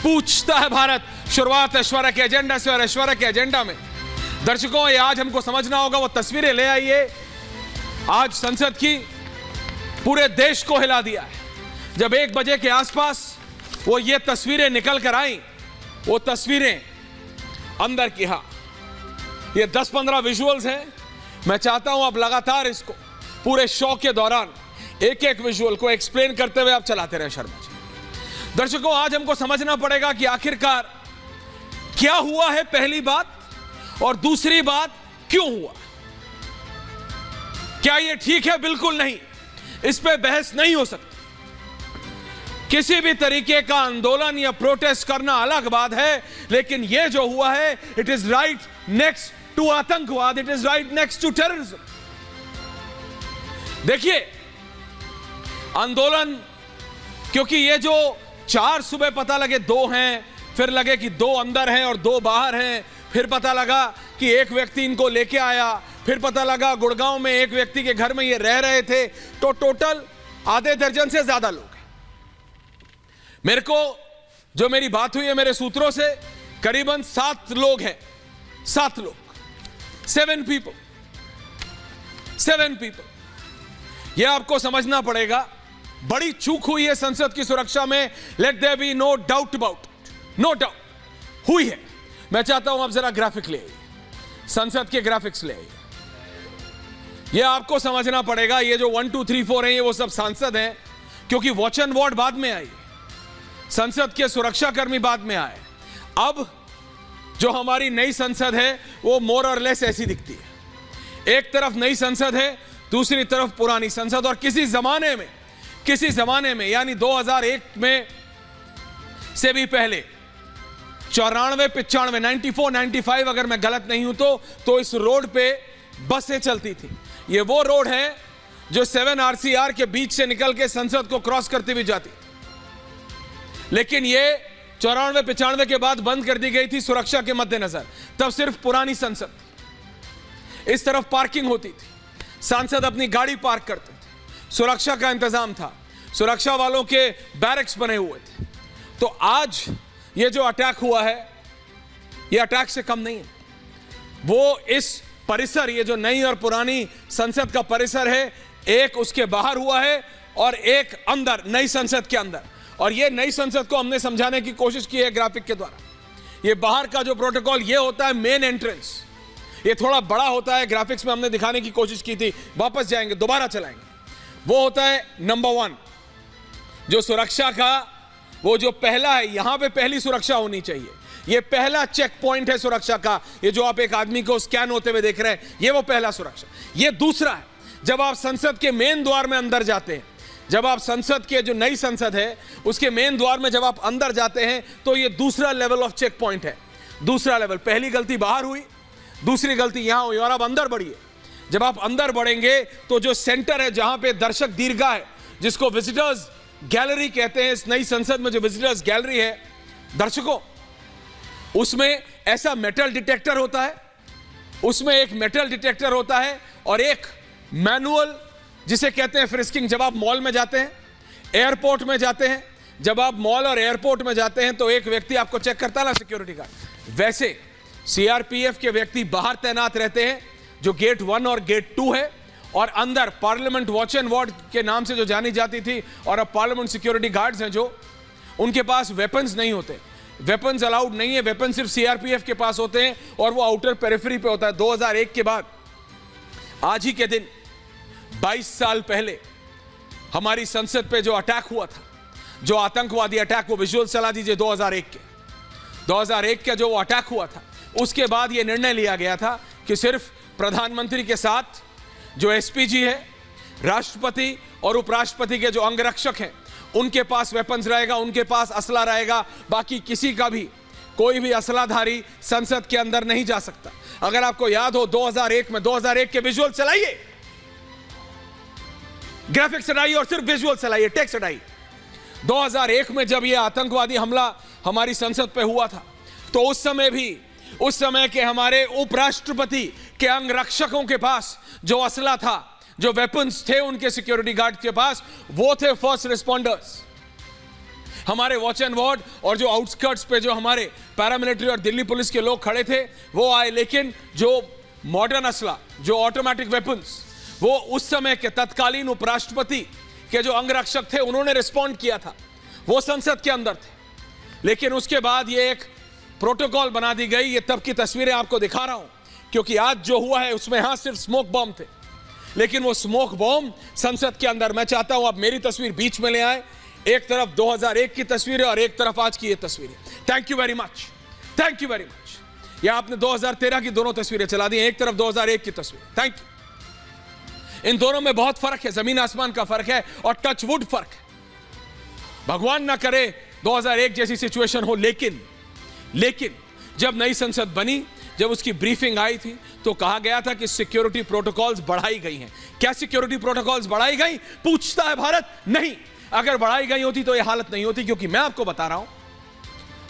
पूछता है भारत। शुरुआत ऐश्वर्या के एजेंडा से और ऐश्वर्या के एजेंडा में दर्शकों ये आज हमको समझना होगा। वो तस्वीरें ले आइए, आज संसद की पूरे देश को हिला दिया है। जब 1 बजे के आसपास वो ये तस्वीरें निकल कर आई, वो तस्वीरें अंदर की, हाँ ये 10-15 विजुअल्स हैं। मैं चाहता हूं आप लगातार इसको पूरे शो के दौरान एक एक विजुअल को एक्सप्लेन करते हुए आप चलाते रहे शर्मा जी। दर्शकों आज हमको समझना पड़ेगा कि आखिरकार क्या हुआ है, पहली बात, और दूसरी बात क्यों हुआ। क्या यह ठीक है? बिल्कुल नहीं, इस पे बहस नहीं हो सकती। किसी भी तरीके का आंदोलन या प्रोटेस्ट करना अलग बात है, लेकिन यह जो हुआ है it is right next to आतंकवाद, it is right next to terrorism. देखिए आंदोलन, क्योंकि ये जो 4 सुबह पता लगे 2 हैं, फिर लगे कि 2 अंदर हैं और 2 बाहर हैं, फिर पता लगा कि एक व्यक्ति इनको लेके आया, फिर पता लगा गुड़गांव में एक व्यक्ति के घर में ये रह रहे थे, तो टोटल आधे दर्जन से ज्यादा लोग हैं। मेरे को जो मेरी बात हुई है मेरे सूत्रों से, करीबन 7 लोग हैं, 7 लोग, 7 पीपल। यह आपको समझना पड़ेगा। बड़ी चूक हुई है संसद की सुरक्षा में, let there be no doubt about it, no doubt हुई है। मैं चाहता हूं आप जरा ग्राफिक ले आइए, संसद के ग्राफिक्स ले आइए। यह आपको समझना पड़ेगा, ये जो 1 2 3 4 हैं ये वो सब सांसद हैं, क्योंकि वॉच एंड वार्ड बाद में आई, संसद के सुरक्षा कर्मी बाद में आए। अब जो हमारी नई संसद है वो मोर और लेस ऐसी दिखती है। एक तरफ नई संसद है, दूसरी तरफ पुरानी संसद। और किसी जमाने में यानी 2001 में से भी पहले 94, 95, 94, 95 अगर मैं गलत नहीं हूं तो इस रोड पे बसें चलती थी। ये वो रोड है जो 7 RCR के बीच से निकल के संसद को क्रॉस करती हुई जाती, लेकिन ये 94, 95 के बाद बंद कर दी गई थी सुरक्षा के मद्देनजर। तब सिर्फ पुरानी संसद, इस तरफ पार्किंग होती थी, सांसद अपनी गाड़ी पार्क करते थे, सुरक्षा का इंतजाम था, सुरक्षा वालों के बैरक्स बने हुए थे। तो आज ये जो अटैक हुआ है ये अटैक से कम नहीं है। वो इस परिसर, ये जो नई और पुरानी संसद का परिसर है, एक उसके बाहर हुआ है और एक अंदर नई संसद के अंदर। और ये नई संसद को हमने समझाने की कोशिश की है ग्राफिक के द्वारा। ये बाहर का जो प्रोटोकॉल ये होता है मेन एंट्रेंस, ये थोड़ा बड़ा होता है, ग्राफिक्स में हमने दिखाने की कोशिश की थी, वापस जाएंगे दोबारा चलाएंगे। वो होता है नंबर 1 जो सुरक्षा का, वो जो पहला है, यहां पे पहली सुरक्षा होनी चाहिए, ये पहला चेक पॉइंट है सुरक्षा का। ये जो आप एक आदमी को स्कैन होते हुए देख रहे हैं, ये वो पहला सुरक्षा। ये दूसरा है, जब आप संसद के मेन द्वार में अंदर जाते हैं, जब आप संसद के जो नई संसद है उसके मेन द्वार में जब आप अंदर जाते हैं तो ये दूसरा लेवल ऑफ चेक पॉइंट है। दूसरा लेवल, पहली गलती बाहर हुई, दूसरी गलती यहां हुई, और अब अंदर बढ़िए। जब आप अंदर बढ़ेंगे तो जो सेंटर है जहां पे दर्शक दीर्घा है, जिसको विजिटर्स गैलरी कहते हैं, इस नई संसद में जो विजिटर्स गैलरी है दर्शकों, उसमें ऐसा मेटल डिटेक्टर होता है, उसमें एक मेटल डिटेक्टर होता है और एक मैनुअल जिसे कहते हैं फ्रिस्किंग। जब आप मॉल में जाते हैं, एयरपोर्ट में जाते हैं, जब आप मॉल और एयरपोर्ट में जाते हैं तो एक व्यक्ति आपको चेक करता है ना, सिक्योरिटी गार्ड। वैसे CRPF के व्यक्ति बाहर तैनात रहते हैं जो गेट 1 और गेट 2 है, और अंदर पार्लियामेंट वॉच एंड वार्ड के नाम से जो जानी जाती थी, और अब पार्लियामेंट सिक्योरिटी गार्ड्स हैं जो, उनके पास वेपन्स नहीं होते, वेपन्स अलाउड नहीं है, वेपन सिर्फ CRPF के पास होते हैं और वो आउटर पेरिफेरी पे होता है। 2001 के बाद आज ही के दिन 22 साल पहले हमारी संसद पे जो अटैक हुआ था, जो आतंकवादी अटैक, वो विजुअल चला दीजिए 2001 के जो वो अटैक हुआ था, उसके बाद ये निर्णय लिया गया था कि सिर्फ प्रधानमंत्री के साथ जो SPG है, राष्ट्रपति और उपराष्ट्रपति के जो अंगरक्षक हैं, उनके पास वेपन्स रहेगा, उनके पास असला रहेगा, बाकी किसी का भी कोई भी असलाधारी संसद के अंदर नहीं जा सकता। अगर आपको याद हो 2001 के विजुअल चलाइए, ग्राफिक्स हटाइए और सिर्फ विजुअल चलाइए, टेक्स्ट हटाइए। 2001 में जब यह आतंकवादी हमला हमारी संसद पे हुआ था, तो उस समय के हमारे उपराष्ट्रपति के अंगरक्षकों के पास जो असला था, जो वेपन्स थे उनके सिक्योरिटी गार्ड के पास, वो थे फर्स्ट रिस्पॉन्डर्स। हमारे वॉच एंड वार्ड और जो आउटस्कर्ट्स पे जो हमारे पैरामिलिट्री और दिल्ली पुलिस के लोग खड़े थे वो आए, लेकिन जो मॉडर्न असला, जो ऑटोमेटिक वेपन्स, वो उस समय के तत्कालीन उपराष्ट्रपति के जो अंगरक्षक थे उन्होंने रिस्पॉन्ड किया था, वो संसद के अंदर थे। लेकिन उसके बाद ये एक प्रोटोकॉल बना दी गई। ये तब की तस्वीरें आपको दिखा रहा हूं क्योंकि आज जो हुआ है उसमें यहां सिर्फ स्मोक बॉम्ब थे, लेकिन वो स्मोक बॉम्ब संसद के अंदर। मैं चाहता हूं आप मेरी तस्वीर बीच में ले आए, एक तरफ 2001 की तस्वीरें और एक तरफ आज की ये तस्वीरें। Thank you very much, thank you very much. ये आपने 2013 की दोनों तस्वीरें चला दी, एक तरफ 2001 की तस्वीर। Thank you. इन दोनों में बहुत फर्क है, जमीन आसमान का फर्क है और टचवुड फर्क है। भगवान ना करे 2001 जैसी सिचुएशन हो, लेकिन जब नई संसद बनी, जब उसकी ब्रीफिंग आई थी तो कहा गया था कि सिक्योरिटी प्रोटोकॉल्स बढ़ाई गई हैं। क्या सिक्योरिटी प्रोटोकॉल्स बढ़ाई गई? पूछता है भारत। नहीं, अगर बढ़ाई गई होती तो यह हालत नहीं होती, क्योंकि मैं आपको बता रहा हूं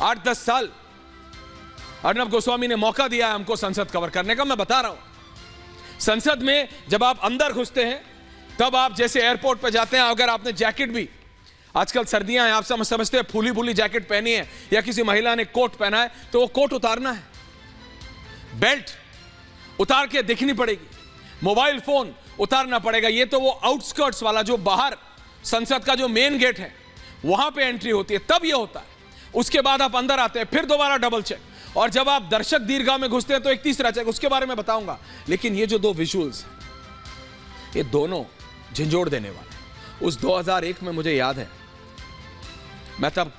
8-10 साल अर्नब गोस्वामी ने मौका दिया है हमको संसद कवर करने का। मैं बता रहा हूं संसद में जब आप अंदर घुसते हैं तब आप जैसे एयरपोर्ट पर जाते हैं, अगर आपने जैकेट भी, आजकल सर्दियां हैं, आप समझते हैं फूली फूली जैकेट पहनी है या किसी महिला ने कोट पहना है तो वो कोट उतारना है, बेल्ट उतार के दिखनी पड़ेगी, मोबाइल फोन उतारना पड़ेगा। ये तो वो आउटस्कर्ट्स वाला जो बाहर संसद का जो मेन गेट है वहां पे एंट्री होती है, तब ये होता है। उसके बाद आप अंदर आते हैं, फिर दोबारा डबल चेक, और जब आप दर्शक दीर्घा में घुसते हैं तो एक तीसरा चेक, उसके बारे में बताऊंगा। लेकिन ये जो दो विजुअल्स हैं ये दोनों झंझोड़ देने वाले। उस 2001 में मुझे याद है, मैं तब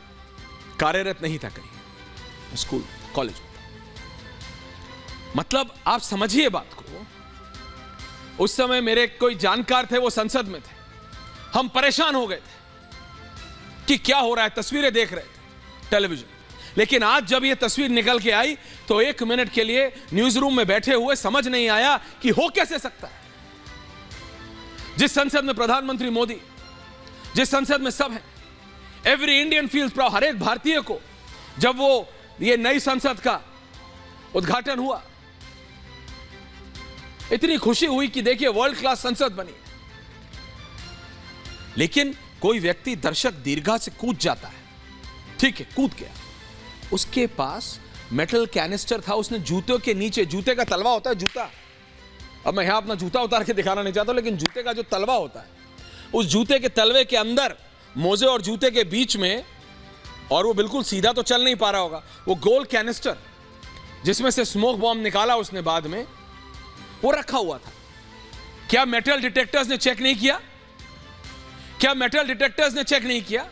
कार्यरत नहीं था कहीं, स्कूल कॉलेज में। मतलब आप समझिए बात को, उस समय मेरे कोई जानकार थे, वो संसद में थे, हम परेशान हो गए थे कि क्या हो रहा है, तस्वीरें देख रहे थे टेलीविजन। लेकिन आज जब ये तस्वीर निकल के आई तो 1 मिनट के लिए न्यूज रूम में बैठे हुए समझ नहीं आया कि हो कैसे सकता है। जिस संसद में प्रधानमंत्री मोदी, जिस संसद में सब है, एवरी इंडियन फील्स प्राउड, हर एक भारतीय को जब वो ये नई संसद का उद्घाटन हुआ इतनी खुशी हुई कि देखिए वर्ल्ड क्लास संसद बनी। लेकिन कोई व्यक्ति दर्शक दीर्घा से कूद जाता है, ठीक है, कूद गया, उसके पास मेटल कैनिस्टर था, उसने जूतों के नीचे, जूते का तलवा होता है, जूता, अब मैं यहां अपना जूता उतार के दिखाना नहीं चाहता, लेकिन जूते का जो तलवा होता है, उस जूते के तलवे के अंदर, मोजे और जूते के बीच में, और वो बिल्कुल सीधा तो चल नहीं पा रहा होगा, वो गोल कैनिस्टर जिसमें से स्मोक बॉम्ब निकाला उसने बाद में, वो रखा हुआ था। क्या मेटल डिटेक्टर्स ने चेक नहीं किया? क्या मेटल डिटेक्टर्स ने चेक नहीं किया?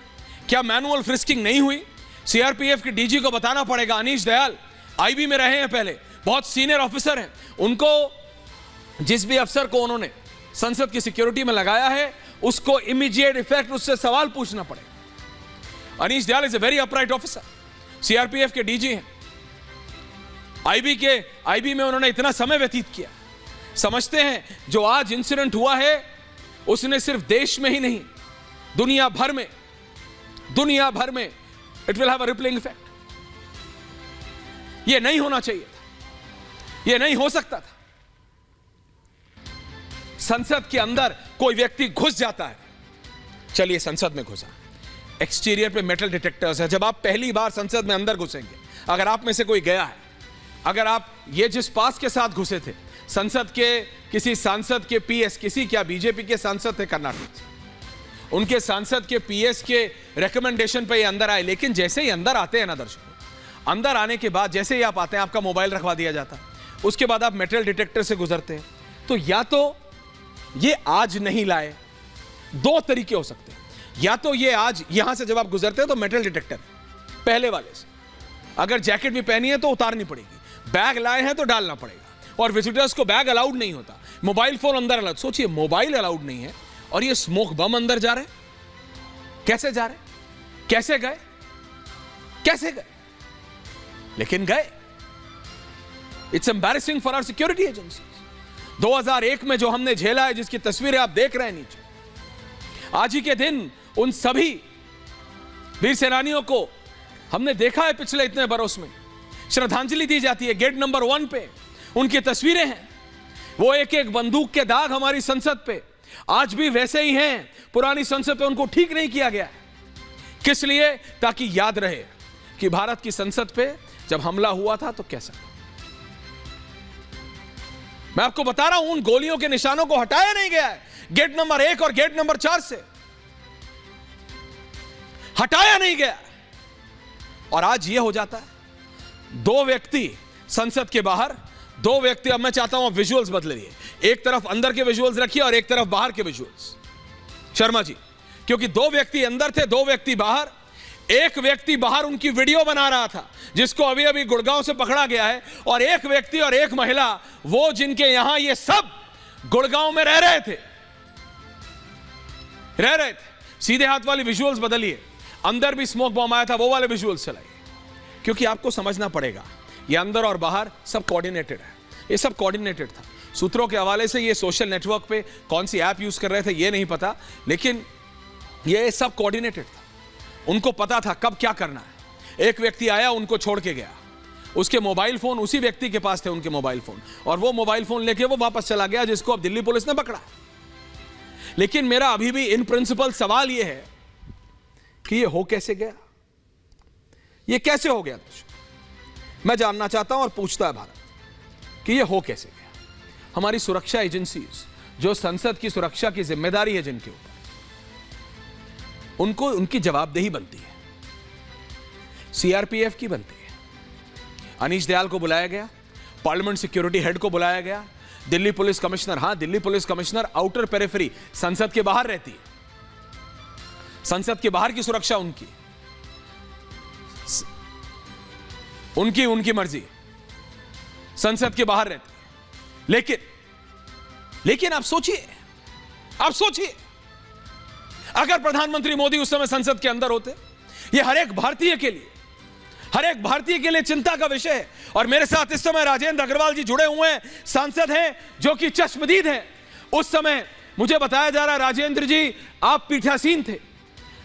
क्या मैनुअल फ्रिस्किंग नहीं हुई? सीआरपीएफ के डीजी को बताना पड़ेगा, अनीश दयाल आईबी में रहे हैं पहले, बहुत सीनियर ऑफिसर हैं, उनको, जिस भी अफसर को उन्होंने संसद की सिक्योरिटी में लगाया है उसको इमीडिएट इफेक्ट उससे सवाल पूछना पड़ेगा। Anish Dayal is a very upright officer, CRPF के डीजी हैं, आईबी में उन्होंने इतना समय व्यतीत किया, समझते हैं जो आज इंसिडेंट हुआ है उसने सिर्फ देश में ही नहीं, दुनिया भर में it will have a rippling effect. यह नहीं होना चाहिए था, यह नहीं हो सकता था। संसद के अंदर कोई व्यक्ति घुस जाता है, चलिए संसद में घुसा, एक्सटीरियर पे मेटल डिटेक्टर्स है। जब आप पहली बार संसद में अंदर घुसेंगे, अगर आप में से कोई गया है, अगर आप ये जिस पास के साथ घुसे थे, संसद के किसी सांसद के पीएस, किसी क्या बीजेपी के सांसद थे कर्नाटक से, उनके सांसद के पीएस के रिकमेंडेशन पे ये अंदर आए। लेकिन जैसे ही अंदर आते हैं ना दर्शकों, अंदर आने के बाद जैसे ही आप आते हैं आपका मोबाइल रखवा दिया जाता, उसके बाद आप मेटल डिटेक्टर से गुजरते हैं। तो या तो ये आज नहीं लाए, दो तरीके हो सकते हैं, या तो ये आज यहां से जब आप गुजरते हैं तो मेटल डिटेक्टर पहले वाले से, अगर जैकेट भी पहनी है तो उतारनी पड़ेगी, बैग लाए हैं तो डालना पड़ेगा, और विजिटर्स को बैग अलाउड नहीं होता, मोबाइल फोन अंदर अलाउड। सोचिए मोबाइल अलाउड नहीं है और ये स्मोक बम अंदर जा रहे, कैसे जा रहे, कैसे गए, कैसे गए, लेकिन गए। It's embarrassing for our security agencies. 2001 में जो हमने झेला है, जिसकी तस्वीरें आप देख रहे हैं नीचे, आज ही के दिन उन सभी वीर सेनानियों को हमने देखा है पिछले इतने बरस में, श्रद्धांजलि दी जाती है। गेट नंबर 1 पे उनकी तस्वीरें हैं, वो एक एक बंदूक के दाग हमारी संसद पे आज भी वैसे ही हैं। पुरानी संसद पे उनको ठीक नहीं किया गया। किस लिए? ताकि याद रहे कि भारत की संसद पे जब हमला हुआ था तो कैसा। मैं आपको बता रहा हूं, उन गोलियों के निशानों को हटाया नहीं गया है। गेट नंबर 1 और गेट नंबर 4 से हटाया नहीं गया। और आज यह हो जाता है, 2 व्यक्ति संसद के बाहर, 2 व्यक्ति। अब मैं चाहता हूं विजुअल्स बदलिए, एक तरफ अंदर के विजुअल्स रखिए और एक तरफ बाहर के विजुअल्स, शर्मा जी, क्योंकि 2 व्यक्ति अंदर थे, 2 व्यक्ति बाहर। एक व्यक्ति बाहर उनकी वीडियो बना रहा था, जिसको अभी अभी गुड़गांव से पकड़ा गया है, और एक व्यक्ति और एक महिला, वो जिनके यहां ये सब गुड़गांव में रह रहे थे। सीधे हाथ वाली विजुअल्स बदलिए, अंदर भी स्मोक बॉम्ब आया था, वो वाले विजुअल्स चलाइए, क्योंकि आपको समझना पड़ेगा ये अंदर और बाहर सब कोऑर्डिनेटेड है। ये सब कोऑर्डिनेटेड था। सूत्रों के हवाले से ये सोशल नेटवर्क पे कौन सी ऐप यूज कर रहे थे ये नहीं पता, लेकिन ये सब कोऑर्डिनेटेड था। उनको पता था कब क्या करना है। एक व्यक्ति आया, उनको छोड़ के गया, उसके मोबाइल फोन उसी व्यक्ति के पास थे, उनके मोबाइल फोन, और वो मोबाइल फोन लेके वो वापस चला गया, जिसको अब दिल्ली पुलिस ने पकड़ा। लेकिन मेरा अभी भी इन प्रिंसिपल सवाल ये है कि ये हो कैसे गया, ये कैसे हो गया? मैं जानना चाहता हूं और पूछता है भारत कि ये हो कैसे गया। हमारी सुरक्षा एजेंसीज जो संसद की सुरक्षा की जिम्मेदारी है जिनके ऊपर, उनको उनकी जवाबदेही बनती है, सीआरपीएफ की बनती है। अनीश दयाल को बुलाया गया, पार्लियामेंट सिक्योरिटी हेड को बुलाया गया, दिल्ली पुलिस कमिश्नर, हां Delhi police commissioner outer periphery, संसद के बाहर रहती है, संसद के बाहर की सुरक्षा उनकी मर्जी, संसद के बाहर रहती है। लेकिन आप सोचिए अगर प्रधानमंत्री मोदी उस समय संसद के अंदर होते, ये हर एक भारतीय के लिए चिंता का विषय है। और मेरे साथ इस समय राजेंद्र अग्रवाल जी जुड़े हुए हैं, सांसद हैं जो कि चश्मदीद हैं। उस समय मुझे बताया जा रहा है, राजेंद्र जी आप पीठासीन थे,